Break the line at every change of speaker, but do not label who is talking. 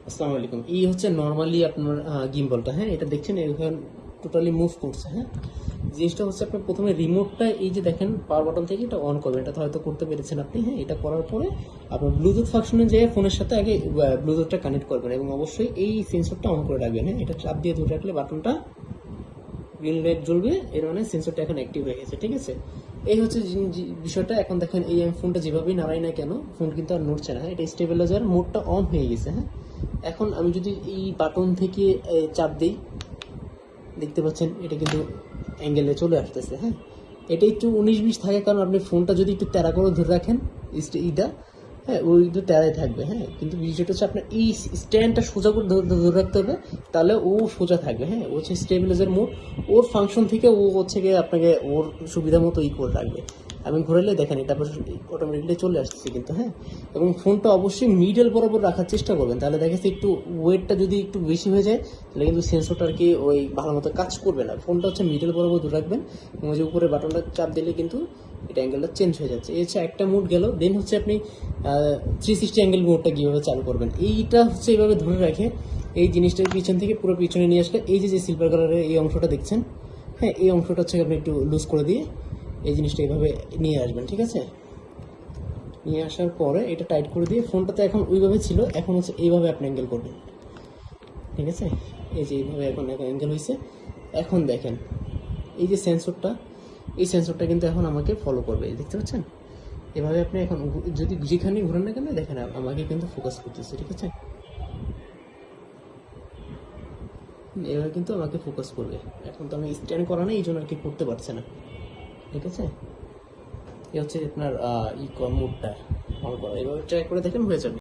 আসসালামু আলাইকুম। এই হচ্ছে নর্মালি আপনার গিম্বলটা, হ্যাঁ, এটা দেখছেন এখন টোটালি মুভ করছে। হ্যাঁ, জিনিসটা হচ্ছে আপনার প্রথমে রিমোটটা এই যে দেখেন পাওয়ার বাটন থেকে এটা অন করবেন, এটা তো হয়তো করতে পেরেছেন আপনি। হ্যাঁ, এটা করার পরে আপনার ব্লুটুথ ফাংশনে যেয়ে ফোনের সাথে আগে ব্লুটুথটা কানেক্ট করবেন এবং অবশ্যই এই সেন্সরটা অন করে রাখবেন। হ্যাঁ, এটা চাপ দিয়ে ধরে রাখলে বাটনটা গ্রিন লাইট জ্বলবে, এর মানে সেন্সরটা এখন অ্যাক্টিভ হয়ে গেছে। ঠিক আছে, এই হচ্ছে বিষয়টা। এখন দেখেন এই আমি ফোনটা যেভাবেই নাড়াই না কেন ফোন কিন্তু আর নড়ছে না। হ্যাঁ, এটা স্টেবিলাইজার মোডটা অন হয়ে গেছে। হ্যাঁ, এখন আমি যদি এই বাটন থেকে চাপ দিই, দেখতে পাচ্ছেন এটা কিন্তু অ্যাঙ্গেলে চলে আসতেছে। হ্যাঁ, এটা একটু 19-20 থাকে, কারণ আপনি ফোনটা যদি একটু তেরা করে ধরে রাখেন ইটা, হ্যাঁ, ওই একটু তেরাই থাকবে। হ্যাঁ, কিন্তু বিষয়টা হচ্ছে আপনার এই স্ট্যান্ডটা সোজা করে ধরে রাখতে হবে, তাহলে ও সোজা থাকবে। হ্যাঁ, ও হচ্ছে স্টেবিলাইজার মোড, ওর ফাংশন থেকে ও হচ্ছে গিয়ে আপনাকে ওর সুবিধা মতো করে রাখবে। আমি ঘোরালে দেখেন এটা অটোমেটিকলি চলে আসছে কিন্তু। হ্যাঁ, এবং ফোনটা অবশ্যই মিডল বরাবর রাখার চেষ্টা করবেন, তাহলে দেখা যাচ্ছে একটু ওয়েটটা যদি একটু বেশি হয়ে যায় তাহলে কিন্তু সেন্সরটা আর কি ওই ভালো মতো কাজ করবে না। ফোনটা হচ্ছে মিডল বরাবর ধরে রাখবেন এবং ওই যে উপরে বাটনটা চাপ দিলে কিন্তু এটা অ্যাঙ্গেলটা চেঞ্জ হয়ে যাচ্ছে। এই হচ্ছে একটা মুড গেল। দেন হচ্ছে আপনি 360 অ্যাঙ্গেল মোডটা কীভাবে চালু করবেন, এইটা হচ্ছে এইভাবে ধরে রাখে এই জিনিসটার পিছন থেকে পুরো পিছনে নিয়ে আসলে এই যে সিলভার কালারের এই অংশটা দেখছেন, হ্যাঁ, এই অংশটা হচ্ছে আপনি একটু লুজ করে দিয়ে এই জিনিসটা এইভাবে নিয়ে আসবেন। ঠিক আছে, নিয়ে আসার পরে এটা টাইট করে দিয়ে ফোনটা তো এখন ওইভাবে ছিল, এখন হচ্ছে এইভাবে আপনি অ্যাঙ্গেল করবেন। ঠিক আছে, এই যে এইভাবে এখন অ্যাঙ্গেল হয়েছে। এখন দেখেন এই যে সেন্সরটা, এই সেন্সরটা কিন্তু এখন আমাকে ফলো করবে, দেখতে পাচ্ছেন। এভাবে আপনি এখন যদি যেখানে ঘুরেন না কেন দেখেন আমাকে কিন্তু ফোকাস করতেছে। ঠিক আছে, এভাবে কিন্তু আমাকে ফোকাস করবে। এখন তো আমি স্ট্যান্ড করা নেই, এই জন্য আর কি করতে পারছে না। ঠিক আছে, এই হচ্ছে আপনার মোডটা অন করা। এভাবে ট্রাই করে দেখেন, হয়ে যাবে।